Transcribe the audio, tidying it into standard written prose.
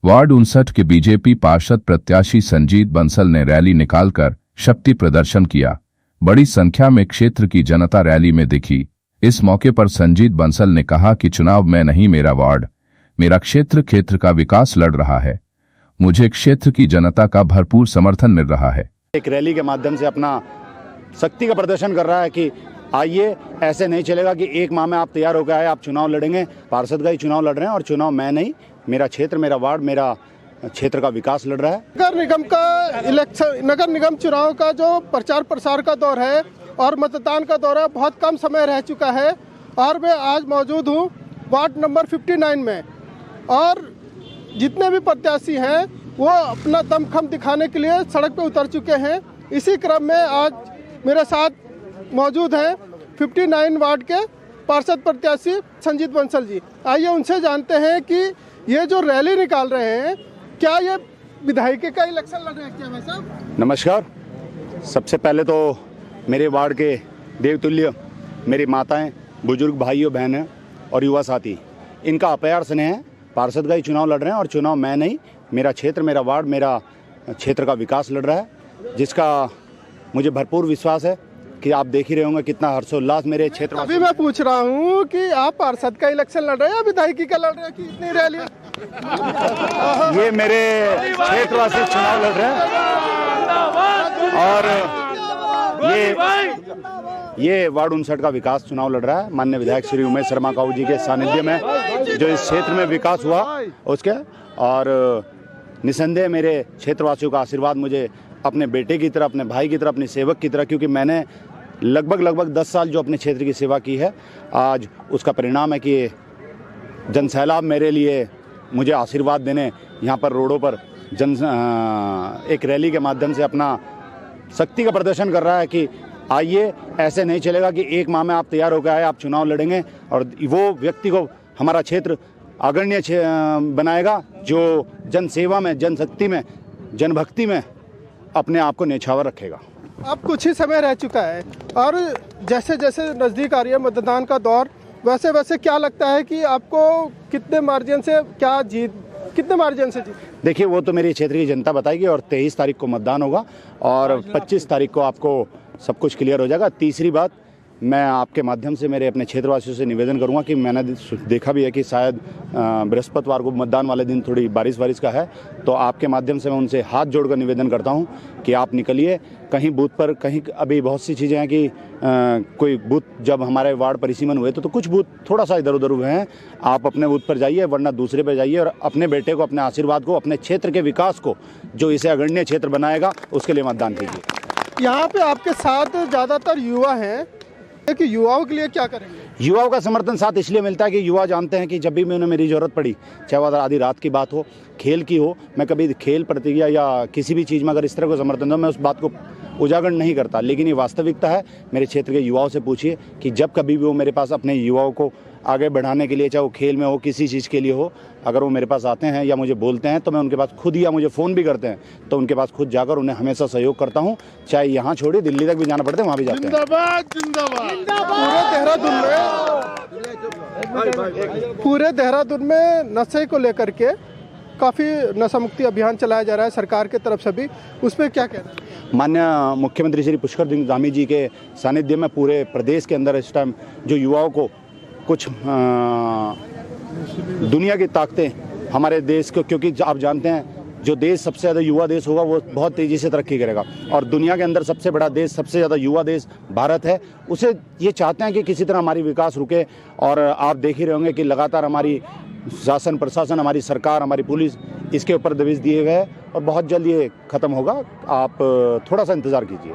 Ward 59 के BJP पार्षद प्रत्याशी संजीत बंसल ने रैली निकालकर शक्ति प्रदर्शन किया। बड़ी संख्या में क्षेत्र की जनता रैली में दिखी। इस मौके पर संजीत बंसल ने कहा कि चुनाव में नहीं, मेरा वार्ड, मेरा क्षेत्र का विकास लड़ रहा है। मुझे क्षेत्र की जनता का भरपूर समर्थन मिल रहा है। एक रैली के माध्यम से अपना शक्ति का प्रदर्शन कर रहा है कि आइए, ऐसे नहीं चलेगा कि एक माह में आप तैयार होकर आए, आप चुनाव लड़ेंगे। पार्षद का ही चुनाव लड़ रहे हैं और चुनाव मैं नहीं, मेरा क्षेत्र, मेरा वार्ड, मेरा क्षेत्र का विकास लड़ रहा है। नगर निगम चुनाव का जो प्रचार प्रसार का दौर है और मतदान का दौर है, बहुत कम समय रह चुका है और मैं आज मौजूद हूँ वार्ड नंबर 59 में। और जितने भी प्रत्याशी हैं वो अपना दमखम दिखाने के लिए सड़क पे उतर चुके हैं। इसी क्रम में आज मेरे साथ मौजूद हैं 59 वार्ड के पार्षद प्रत्याशी संजीत बंसल जी। आइए उनसे जानते हैं कि ये जो रैली निकाल रहे हैं, क्या ये विधायिका का इलेक्शन लड़ रहे हैं क्या भाई साहब? नमस्कार। सबसे पहले तो मेरे वार्ड के देवतुल्य मेरी माताएं, बुजुर्ग भाइयों, बहनें और युवा साथी, इनका अपार स्नेह है। पार्षद का ही चुनाव लड़ रहे हैं और चुनाव मैं नहीं, मेरा क्षेत्र, मेरा वार्ड, मेरा क्षेत्र का विकास लड़ रहा है, जिसका मुझे भरपूर विश्वास है कि आप देख ही रहे होंगे कितना हर्षोल्लास मेरे क्षेत्र। अभी मैं पूछ रहा हूँ कि आप पार्षद का इलेक्शन लड़ रहे हैं या विधायिका का लड़ रहे हैं कि इतनी रैली? ये मेरे क्षेत्रवासी चुनाव लड़ रहे हैं और ये वार्ड 59 का विकास चुनाव लड़ रहा है। माननीय विधायक श्री उमेश शर्मा काऊ जी के सानिध्य में जो इस क्षेत्र में विकास हुआ उसके, और निसंदेह मेरे क्षेत्रवासियों का आशीर्वाद मुझे अपने बेटे की तरह, अपने भाई की तरह, अपने सेवक की तरह, क्योंकि मैंने लगभग 10 साल जो अपने क्षेत्र की सेवा की है, आज उसका परिणाम है कि जनसैलाब मेरे लिए मुझे आशीर्वाद देने यहाँ पर रोडों पर एक रैली के माध्यम से अपना शक्ति का प्रदर्शन कर रहा है कि आइए, ऐसे नहीं चलेगा कि एक माह में आप तैयार होकर आए, आप चुनाव लड़ेंगे और वो व्यक्ति को हमारा क्षेत्र अग्रणीय बनाएगा जो जनसेवा में, जनशक्ति में, जनभक्ति में अपने आप को न्यौछावर रखेगा। अब कुछ ही समय रह चुका है और जैसे जैसे नज़दीक आ रही है मतदान का दौर, वैसे वैसे क्या लगता है कि आपको कितने मार्जिन से जीत? देखिए, वो तो मेरी क्षेत्र की जनता बताएगी और 23 तारीख को मतदान होगा और 25 तारीख को आपको सब कुछ क्लियर हो जाएगा। तीसरी बात, मैं आपके माध्यम से मेरे अपने क्षेत्रवासियों से निवेदन करूंगा कि मैंने देखा भी है कि शायद बृहस्पतिवार को मतदान वाले दिन थोड़ी बारिश का है, तो आपके माध्यम से मैं उनसे हाथ जोड़कर निवेदन करता हूं कि आप निकलिए कहीं बूथ पर। कहीं अभी बहुत सी चीज़ें हैं कि कोई बूथ जब हमारे वार्ड परिसीमन हुए तो कुछ बूथ थोड़ा सा इधर उधर हुए हैं। आप अपने बूथ पर जाइए, वरना दूसरे पर जाइए और अपने बेटे को, अपने आशीर्वाद को, अपने क्षेत्र के विकास को, जो इसे अग्रणीय क्षेत्र बनाएगा, उसके लिए मतदान कीजिए। यहाँ पे आपके साथ ज़्यादातर युवा हैं कि युवाओं के लिए क्या करेंगे? युवाओं का समर्थन साथ इसलिए मिलता है कि युवा जानते हैं कि जब भी उन्हें मेरी ज़रूरत पड़ी, चाहे वह आधी रात की बात हो, खेल की हो, मैं कभी खेल प्रतियोगिता या किसी भी चीज़ में अगर इस तरह को समर्थन दूँ, मैं उस बात को उजागर नहीं करता। लेकिन ये वास्तविकता है। मेरे क्षेत्र के युवाओं से पूछिए कि जब कभी भी वो मेरे पास अपने युवाओं को आगे बढ़ाने के लिए, चाहे वो खेल में हो, किसी चीज़ के लिए हो, अगर वो मेरे पास आते हैं या मुझे बोलते हैं तो मैं उनके पास खुद, या मुझे फ़ोन भी करते हैं तो उनके पास खुद जाकर उन्हें हमेशा सहयोग करता हूँ। चाहे यहाँ छोड़िए, दिल्ली तक भी जाना पड़ता है, वहाँ भी जाते हैं। पूरे देहरादून में नशे को लेकर के काफ़ी नशा मुक्ति अभियान चलाया जा रहा है सरकार की तरफ से भी, उस पर क्या कहना है? माननीय मुख्यमंत्री श्री पुष्कर सिंह धामी जी के सानिध्य में पूरे प्रदेश के अंदर इस टाइम जो युवाओं को कुछ दुनिया की ताकतें हमारे देश को, क्योंकि आप जानते हैं जो देश सबसे ज़्यादा युवा देश होगा वो बहुत तेज़ी से तरक्की करेगा और दुनिया के अंदर सबसे बड़ा देश, सबसे ज़्यादा युवा देश भारत है। उसे ये चाहते हैं कि किसी तरह हमारी विकास रुके और आप देख ही रहे होंगे कि लगातार हमारी शासन प्रशासन, हमारी सरकार, हमारी पुलिस इसके ऊपर दबिश दिए गए और बहुत जल्द ये ख़त्म होगा। आप थोड़ा सा इंतज़ार कीजिए।